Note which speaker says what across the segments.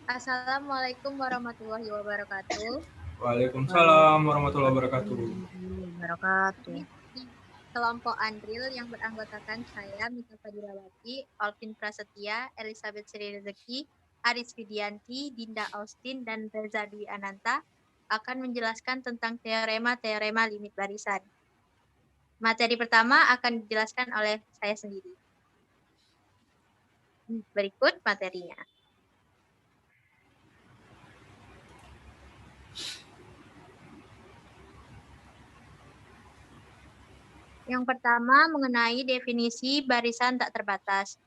Speaker 1: Assalamualaikum warahmatullahi wabarakatuh.
Speaker 2: Waalaikumsalam warahmatullahi wabarakatuh.
Speaker 3: Wabarakatuh.
Speaker 1: Di kelompok Andril yang beranggotakan saya, Mika Fadirawati, Alvin Prasetya, Elizabeth Sri Rezeki, Aris Widianti, Dinda Austin, dan Reza Dwi Ananta akan menjelaskan tentang teorema-teorema limit barisan. Materi pertama akan dijelaskan oleh saya sendiri. Berikut materinya. Yang pertama mengenai definisi barisan tak terbatas.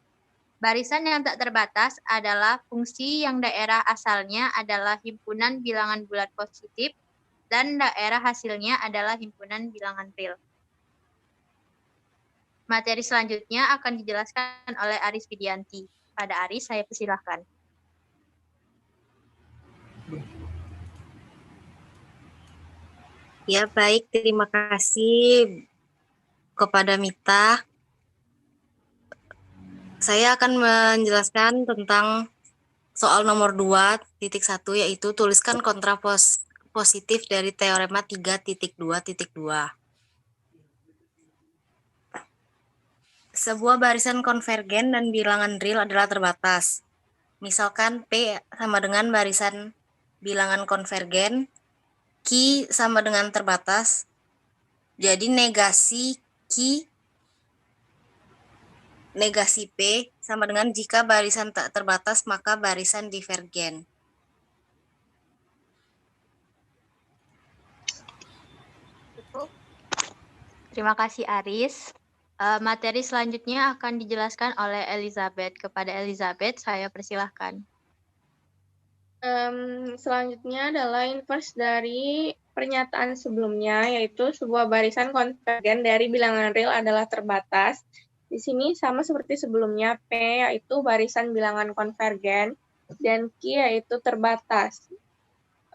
Speaker 1: Barisan yang tak terbatas adalah fungsi yang daerah asalnya adalah himpunan bilangan bulat positif dan daerah hasilnya adalah himpunan bilangan real. Materi selanjutnya akan dijelaskan oleh Aris Widianti. Pada Aris, saya persilahkan.
Speaker 3: Ya, baik. Terima kasih kepada Mita. Saya akan menjelaskan tentang soal nomor 2.1, yaitu tuliskan kontra positif dari teorema 3.2.2. Sebuah barisan konvergen dan bilangan real adalah terbatas. Misalkan P sama dengan barisan bilangan konvergen, Q sama dengan terbatas, jadi negasi Q negasi P sama dengan jika barisan tak terbatas maka barisan divergen.
Speaker 1: Terima kasih Aris. Materi selanjutnya akan dijelaskan oleh Elizabeth. Kepada Elizabeth, saya persilahkan.
Speaker 4: Selanjutnya adalah inverse dari pernyataan sebelumnya, yaitu sebuah barisan konvergen dari bilangan real adalah terbatas. Di sini sama seperti sebelumnya, P yaitu barisan bilangan konvergen, dan Q yaitu terbatas.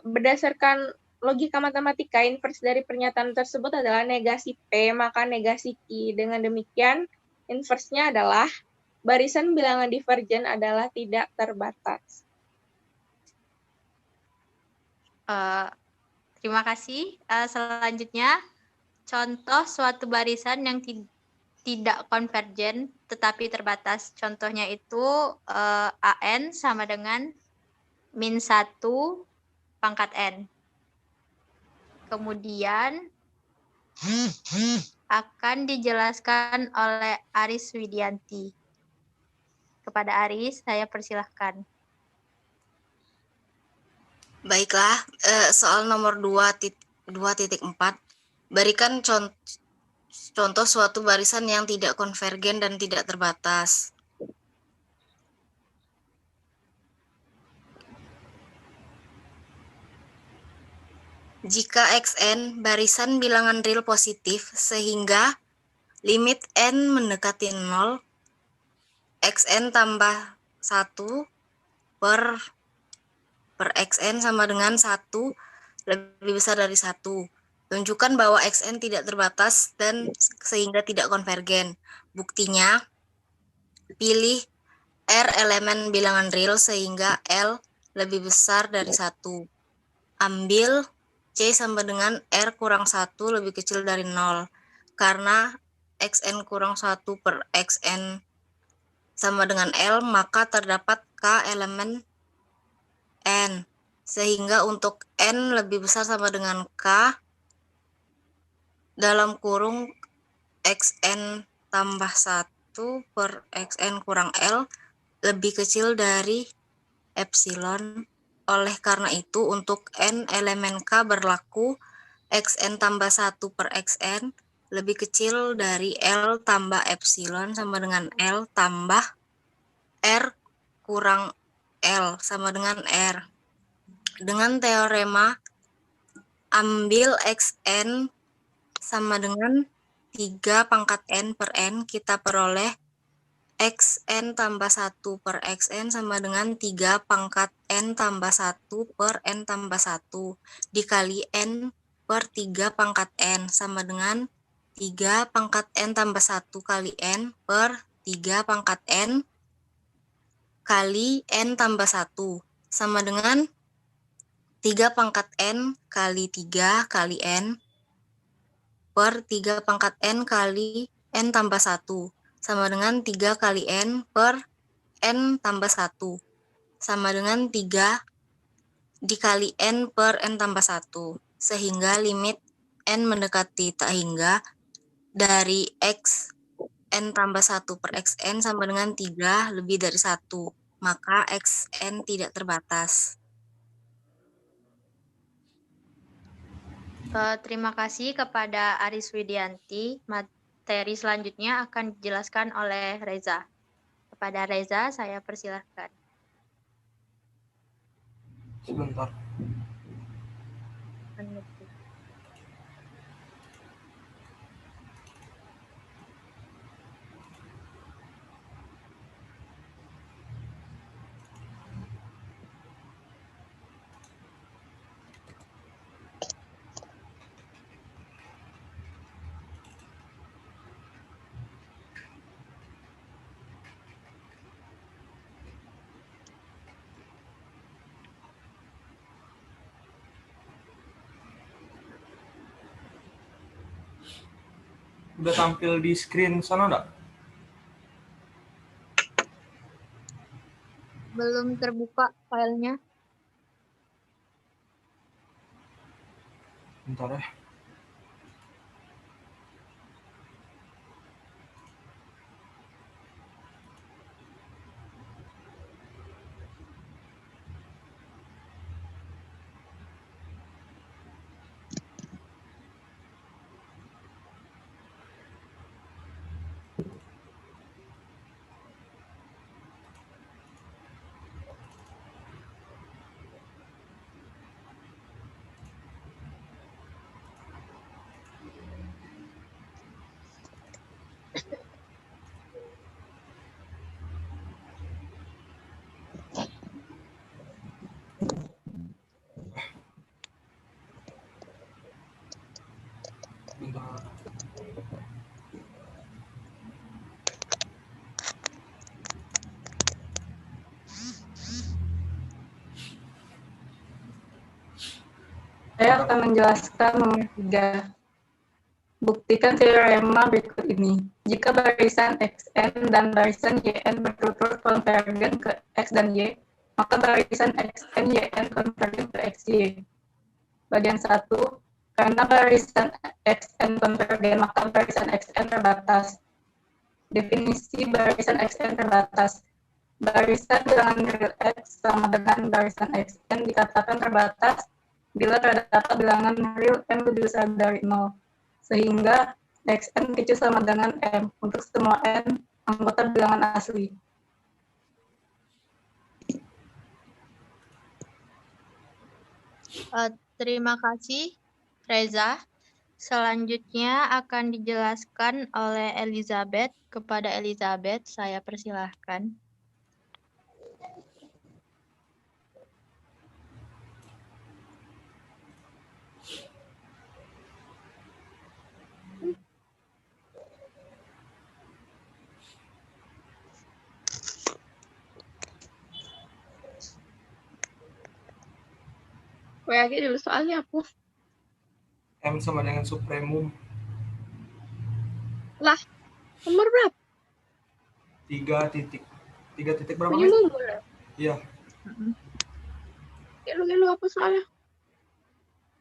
Speaker 4: Berdasarkan logika matematika, inverse dari pernyataan tersebut adalah negasi P, maka negasi Q. Dengan demikian, inverse-nya adalah barisan bilangan divergen adalah tidak terbatas.
Speaker 1: Terima kasih. Selanjutnya, contoh suatu barisan yang tidak konvergen tetapi terbatas. Contohnya itu AN sama dengan min 1 pangkat N. Kemudian akan dijelaskan oleh Aris Widianti. Kepada Aris, saya persilahkan.
Speaker 3: Baiklah, soal nomor 2.4, berikan contoh suatu barisan yang tidak konvergen dan tidak terbatas. Jika Xn barisan bilangan real positif sehingga limit n mendekati 0, Xn tambah 1 per Xn sama dengan 1 lebih besar dari 1. Tunjukkan bahwa Xn tidak terbatas dan sehingga tidak konvergen. Buktinya, pilih R elemen bilangan real sehingga L lebih besar dari 1. Ambil C sama dengan R kurang 1 lebih kecil dari 0. Karena Xn kurang 1 per Xn sama dengan L, maka terdapat K elemen N. Sehingga untuk N lebih besar sama dengan K, dalam kurung Xn tambah 1 per Xn kurang L lebih kecil dari epsilon. Oleh karena itu, untuk N elemen K berlaku Xn tambah 1 per Xn lebih kecil dari L tambah epsilon sama dengan L tambah R kurang L sama dengan R. Dengan teorema ambil Xn sama dengan 3 pangkat N per N, kita peroleh Xn tambah 1 per Xn sama dengan 3 pangkat N tambah 1 per N tambah 1 dikali N per 3 pangkat N sama dengan 3 pangkat N tambah 1 kali N per 3 pangkat N kali N tambah 1 sama dengan 3 pangkat N kali 3 kali N per 3 pangkat N kali N tambah 1 sama dengan 3 kali N per N tambah 1 sama dengan 3 dikali N per N tambah 1 sehingga limit N mendekati tak hingga dari X N tambah 1 per XN sama dengan 3 lebih dari 1 maka XN tidak terbatas.
Speaker 1: Terima kasih kepada Aris Widianti. Materi selanjutnya akan dijelaskan oleh Reza. Kepada Reza, saya persilahkan.
Speaker 2: Sebentar. Udah tampil di screen sana enggak?
Speaker 1: Belum terbuka filenya.
Speaker 2: Bentar ya. Bentar.
Speaker 5: Saya akan menjelaskan nomor 3. Buktikan teorema berikut ini. Jika barisan Xn dan barisan Yn berturut-turut konvergen ke X dan Y, maka barisan Xn Yn konvergen ke Xy. Bagian 1. Karena barisan Xn konvergen, maka barisan Xn terbatas. Definisi barisan Xn terbatas. Barisan bilangan real X sama dengan barisan Xn dikatakan terbatas bila terdapat bilangan real M lebih besar dari 0, sehingga Xn kecil sama dengan M untuk semua N anggota bilangan asli.
Speaker 1: Terima kasih, Reza. Selanjutnya akan dijelaskan oleh Elizabeth. Kepada Elizabeth, saya persilahkan.
Speaker 4: Lagi dulu soalnya aku.
Speaker 2: M sama dengan supremum.
Speaker 4: Lah, nomor berapa?
Speaker 2: 3 titik. 3 titik berapa?
Speaker 4: Punya
Speaker 2: Mit?
Speaker 4: nomor.
Speaker 2: Iya.
Speaker 4: Lu apa soalnya?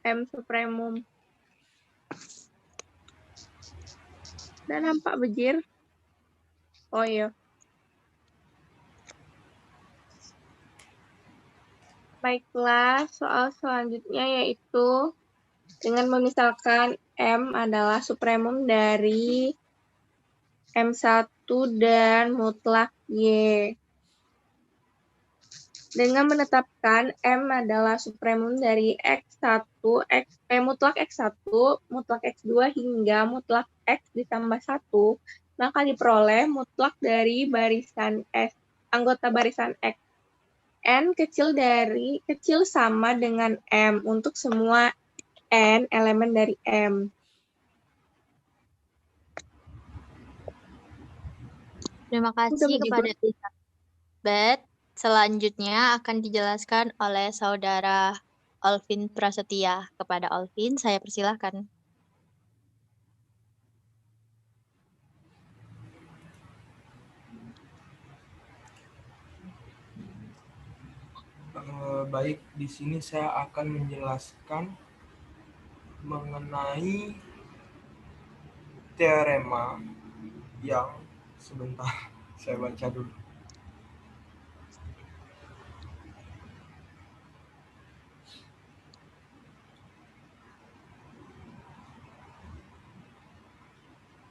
Speaker 4: M supremum. Dan nampak bejir. Oh iya. Baiklah, soal selanjutnya yaitu dengan memisalkan M adalah supremum dari M1 dan mutlak Y. Dengan menetapkan M adalah supremum dari X1, mutlak X1, mutlak X2 hingga mutlak X ditambah 1, maka diperoleh mutlak dari barisan S, anggota barisan X. N kecil sama dengan M untuk semua N elemen dari M.
Speaker 1: Terima kasih kepada Elizabeth. Selanjutnya akan dijelaskan oleh Saudara Alvin Prasetya. Kepada Alvin, saya persilahkan.
Speaker 2: Baik, di sini saya akan menjelaskan mengenai teorema yang sebentar saya baca dulu.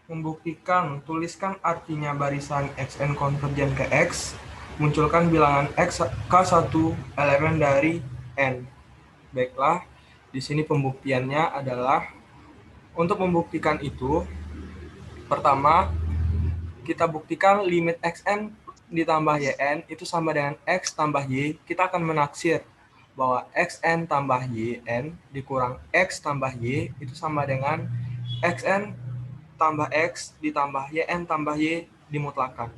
Speaker 2: Membuktikan, tuliskan artinya barisan xn konvergen ke X, munculkan bilangan X K1 elemen dari N. Baiklah, di sini pembuktiannya adalah, untuk membuktikan itu, pertama, kita buktikan limit xn ditambah yn itu sama dengan x tambah y. Kita akan menaksir bahwa xn tambah yn dikurang x tambah y itu sama dengan xn tambah x ditambah yn tambah y dimutlakan.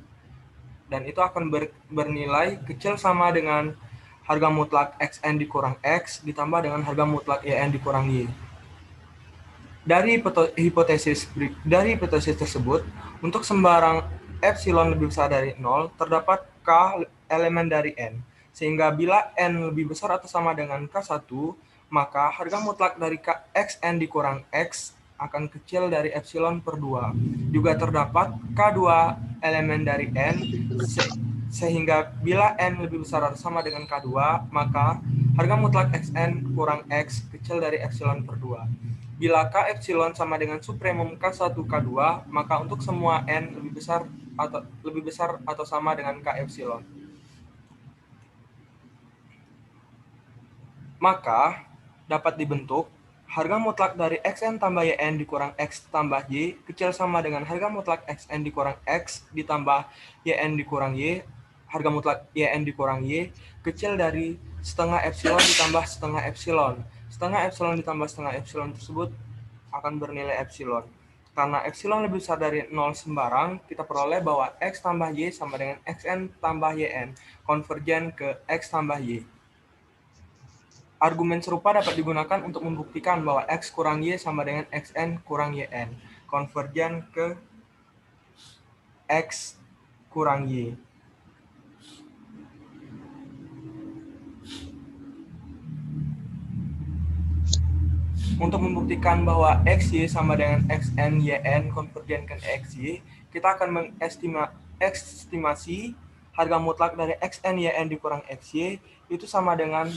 Speaker 2: Dan itu akan bernilai kecil sama dengan harga mutlak xn dikurang x ditambah dengan harga mutlak yn dikurang y. Dari hipotesis tersebut, untuk sembarang epsilon lebih besar dari 0, terdapat k elemen dari n. Sehingga bila n lebih besar atau sama dengan k1, maka harga mutlak dari xn dikurang x akan kecil dari epsilon per 2. Juga terdapat k2 elemen dari n, sehingga bila n lebih besar atau sama dengan k2, maka harga mutlak xn kurang x kecil dari epsilon per 2. Bila k epsilon sama dengan supremum K1 K2, maka untuk semua n lebih besar atau sama dengan k epsilon. Maka dapat dibentuk harga mutlak dari xn tambah yn dikurang x tambah y kecil sama dengan harga mutlak xn dikurang x ditambah yn dikurang y, harga mutlak yn dikurang y kecil dari setengah epsilon ditambah setengah epsilon. Setengah epsilon ditambah setengah epsilon tersebut akan bernilai epsilon. Karena epsilon lebih besar dari 0 sembarang, kita peroleh bahwa x tambah y sama dengan xn tambah yn, konvergen ke x tambah y. Argumen serupa dapat digunakan untuk membuktikan bahwa x kurang y sama dengan xn kurang yn, konvergen ke x kurang y. Untuk membuktikan bahwa xy sama dengan xn yn konvergen ke xy, kita akan mengestimasi harga mutlak dari xn yn dikurang xy itu sama dengan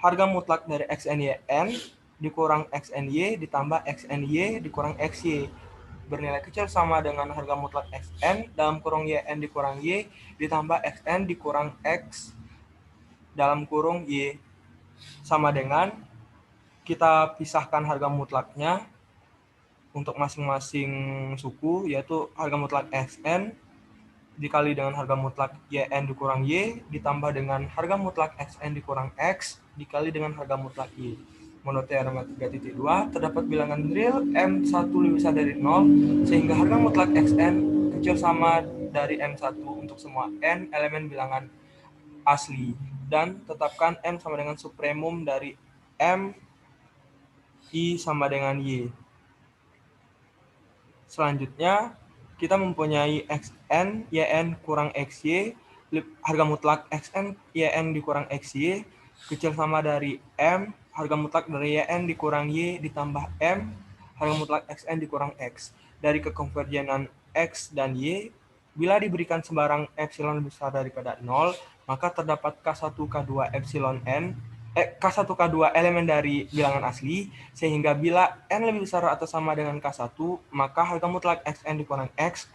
Speaker 2: harga mutlak dari xn yn dikurang xny ditambah xny dikurang xy, bernilai kecil sama dengan harga mutlak xn dalam kurung yn dikurang y ditambah xn dikurang x dalam kurung y, sama dengan kita pisahkan harga mutlaknya untuk masing-masing suku, yaitu harga mutlak xn dikali dengan harga mutlak yn dikurang y ditambah dengan harga mutlak xn dikurang x dikali dengan harga mutlak y. Menurut teorema 3.2, terdapat bilangan real M1 lebih besar dari 0, sehingga harga mutlak xn kecil sama dari M1 untuk semua n elemen bilangan asli. Dan tetapkan M sama dengan supremum dari M I sama dengan Y. Selanjutnya, kita mempunyai xn, yn kurang xy, harga mutlak xn, yn dikurang xy, kecil sama dari M, harga mutlak dari yn dikurang y, ditambah M, harga mutlak xn dikurang x. Dari kekonvergenan x dan y, bila diberikan sembarang epsilon besar daripada 0, maka terdapat K1, K2, epsilon n, K1, K2 elemen dari bilangan asli, sehingga bila n lebih besar atau sama dengan K1, maka harga mutlak xn dikurang x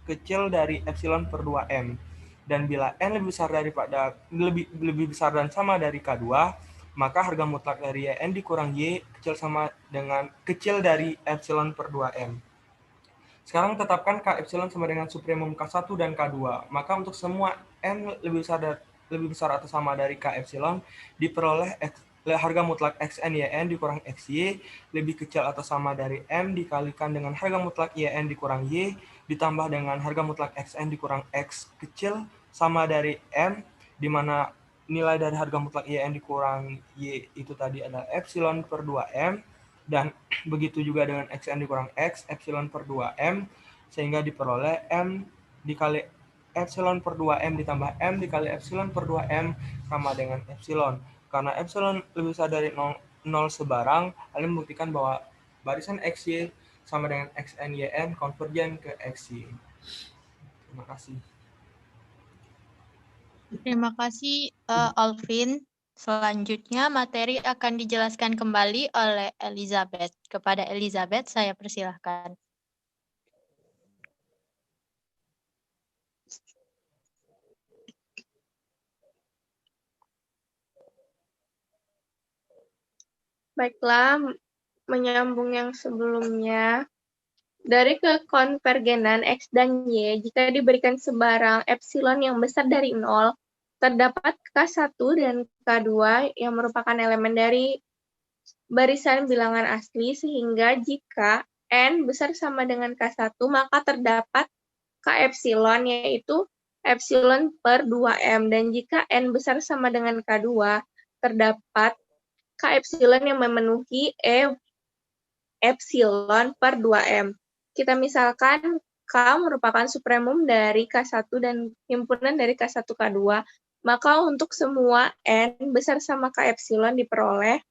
Speaker 2: kecil dari epsilon per 2m. Dan bila n lebih besar dan sama dari K2, maka harga mutlak dari yn dikurang y kecil dari epsilon per 2m. Sekarang tetapkan K epsilon sama dengan supremum K1 dan K2. Maka untuk semua n lebih besar atau sama dari K epsilon, diperoleh harga mutlak xn yn dikurang xy lebih kecil atau sama dari m dikalikan dengan harga mutlak yn dikurang y ditambah dengan harga mutlak xn dikurang x kecil sama dari m, di mana nilai dari harga mutlak yn dikurang y itu tadi adalah epsilon per 2m, dan begitu juga dengan xn dikurang x, epsilon per 2m, sehingga diperoleh m dikali epsilon per 2m ditambah m dikali epsilon per 2m sama dengan epsilon. Karena epsilon lebih besar dari 0 sebarang, hal ini membuktikan bahwa barisan XY sama dengan XN-YN konvergen ke XY. Terima kasih.
Speaker 1: Terima kasih, Alvin. Selanjutnya, materi akan dijelaskan kembali oleh Elizabeth. Kepada Elizabeth, saya persilahkan.
Speaker 4: Baiklah, menyambung yang sebelumnya, dari kekonvergenan X dan Y, jika diberikan sebarang epsilon yang besar dari 0, terdapat K1 dan K2 yang merupakan elemen dari barisan bilangan asli, sehingga jika N besar sama dengan K1, maka terdapat K epsilon, yaitu epsilon per 2M. Dan jika N besar sama dengan K2, terdapat K epsilon yang memenuhi E epsilon per 2M. Kita misalkan K merupakan supremum dari K1 dan himpunan dari K1 K2, maka untuk semua N besar sama K epsilon diperoleh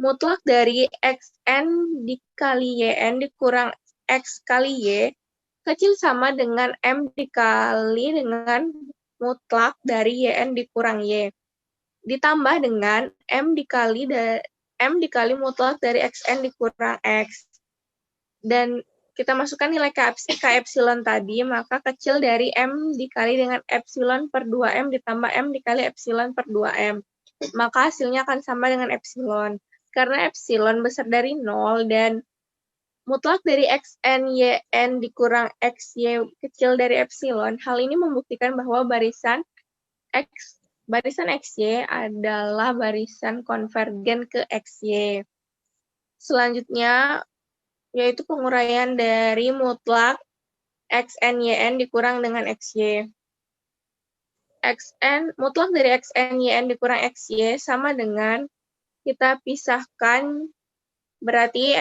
Speaker 4: mutlak dari Xn dikali Yn dikurang X kali Y kecil sama dengan M dikali dengan mutlak dari Yn dikurang Y, ditambah dengan M dikali mutlak dari Xn dikurang X. Dan kita masukkan nilai K epsilon tadi, maka kecil dari M dikali dengan epsilon per 2M ditambah M dikali epsilon per 2M. Maka hasilnya akan sama dengan epsilon. Karena epsilon besar dari 0 dan mutlak dari Xn Yn dikurang Xy kecil dari epsilon, hal ini membuktikan bahwa barisan Xy adalah barisan konvergen ke Xy. Selanjutnya, yaitu penguraian dari mutlak Xn Yn dikurang dengan Xy. Mutlak dari Xn Yn dikurang Xy sama dengan kita pisahkan, berarti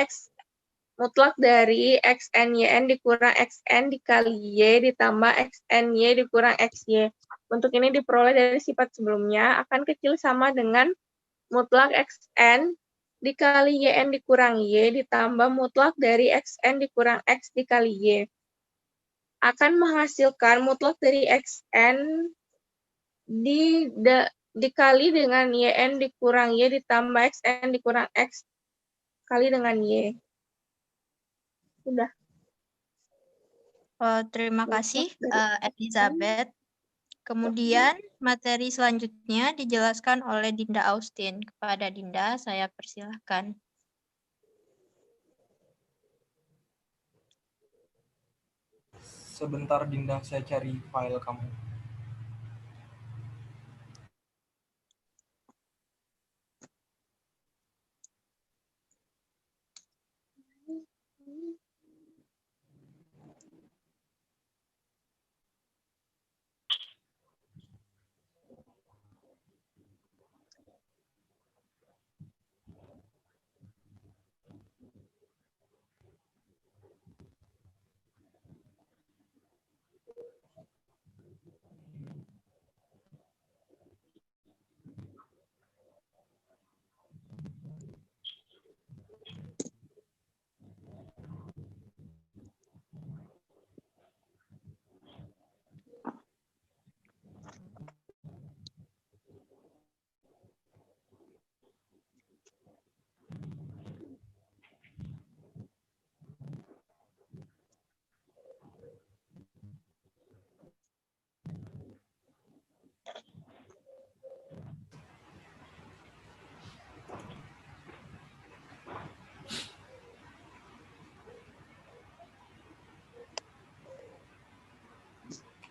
Speaker 4: mutlak dari Xn Yn dikurang Xn dikali Y ditambah Xn Y dikurang Xy. Untuk ini diperoleh dari sifat sebelumnya akan kecil sama dengan mutlak Xn dikali Yn dikurang Y ditambah mutlak dari Xn dikurang X dikali Y. Akan menghasilkan mutlak dari Xn dikali dengan Yn dikurang Y ditambah Xn dikurang X kali dengan Y. Sudah.
Speaker 1: Terima kasih, Elizabeth. Kemudian materi selanjutnya dijelaskan oleh Dinda Austin. Kepada Dinda, saya persilahkan.
Speaker 2: Sebentar Dinda, saya cari file kamu.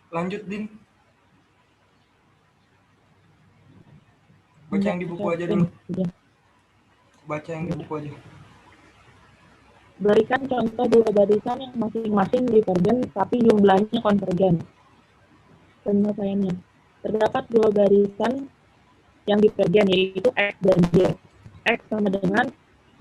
Speaker 2: Lanjut, Din. Baca yang di buku aja dulu. Baca yang di buku aja.
Speaker 6: Berikan contoh dua barisan yang masing-masing divergen tapi jumlahnya konvergen. Penyelesaiannya. Terdapat dua barisan yang divergen yaitu X dan Y. X sama dengan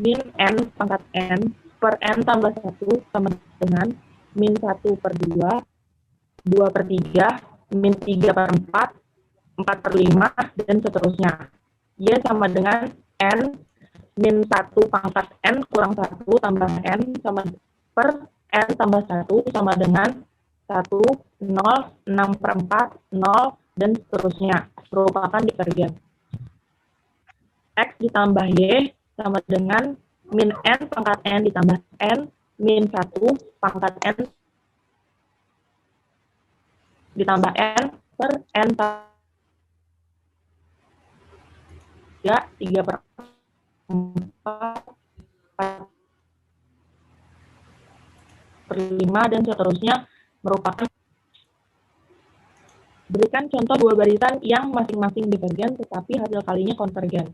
Speaker 6: min N pangkat N per N tambah 1 sama dengan min 1 per 2, 2 per 3, min 3 per 4, 4 per 5, dan seterusnya. Y sama dengan N min 1 pangkat N kurang 1 tambah N sama per N tambah 1 sama dengan 1, 0, 6 per 4, 0, dan seterusnya. Merupakan divergen. X ditambah Y sama dengan min N pangkat N ditambah N min 1 pangkat N ditambah N per N 3 per 4 per 5 dan seterusnya merupakan. Berikan contoh dua barisan yang masing-masing divergen tetapi hasil kalinya konvergen.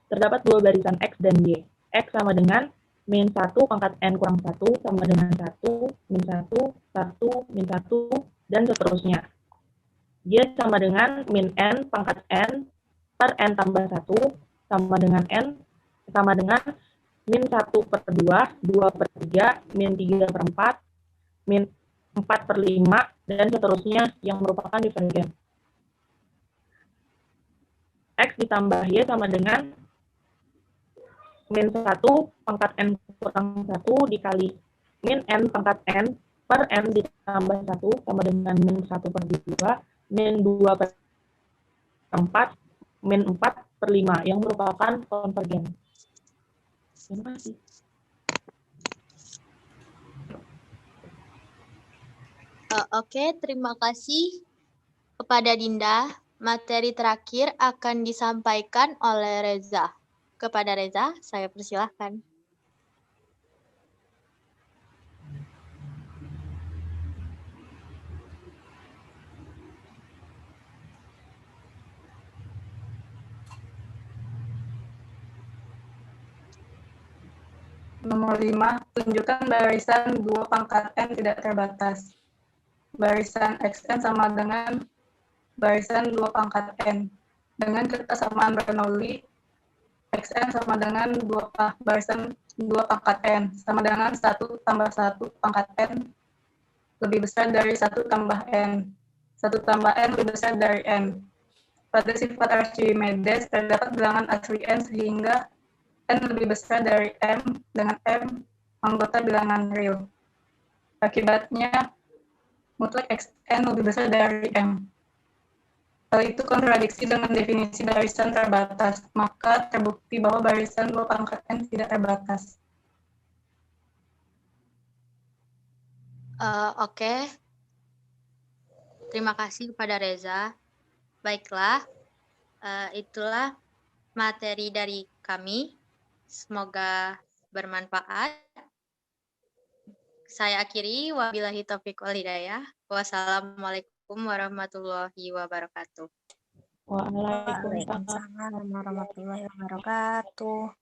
Speaker 6: Terdapat dua barisan X dan Y. X sama dengan min 1 pangkat N kurang 1 sama dengan 1, min 1, 1, min 1, dan seterusnya. Y sama dengan min N pangkat N per N tambah 1 sama dengan N sama dengan min 1 per 2, 2 per 3, min 3 per 4, min 4 per 5, dan seterusnya yang merupakan divergen. X ditambah Y sama dengan min 1 pangkat N kurang 1 dikali min N pangkat N per N ditambah 1 sama dengan min 1 per 2, min 2 per 4, min 4 per 5 yang merupakan konvergen. Terima kasih.
Speaker 1: Oke, terima kasih kepada Dinda. Materi terakhir akan disampaikan oleh Reza. Kepada Reza, saya persilahkan.
Speaker 5: Nomor 5, tunjukkan barisan 2 pangkat N tidak terbatas. Barisan XN sama dengan barisan 2 pangkat N. Dengan kesamaan Bernoulli, XN sama dengan barisan 2 pangkat N, sama dengan 1 tambah 1 pangkat N lebih besar dari 1 tambah N. 1 tambah N lebih besar dari N. Pada sifat Archimedes, terdapat bilangan asli N sehingga N lebih besar dari M dengan M anggota bilangan real. Akibatnya, mutlak Xn lebih besar dari M. Hal itu kontradiksi dengan definisi barisan terbatas, maka terbukti bahwa barisan 2 pangkat N tidak terbatas.
Speaker 1: Oke. Terima kasih kepada Reza. Baiklah, itulah materi dari kami. Semoga bermanfaat. Saya akhiri, wabillahi taufiq wal hidayah. Wassalamualaikum warahmatullahi wabarakatuh.
Speaker 3: Waalaikumsalam warahmatullahi wabarakatuh.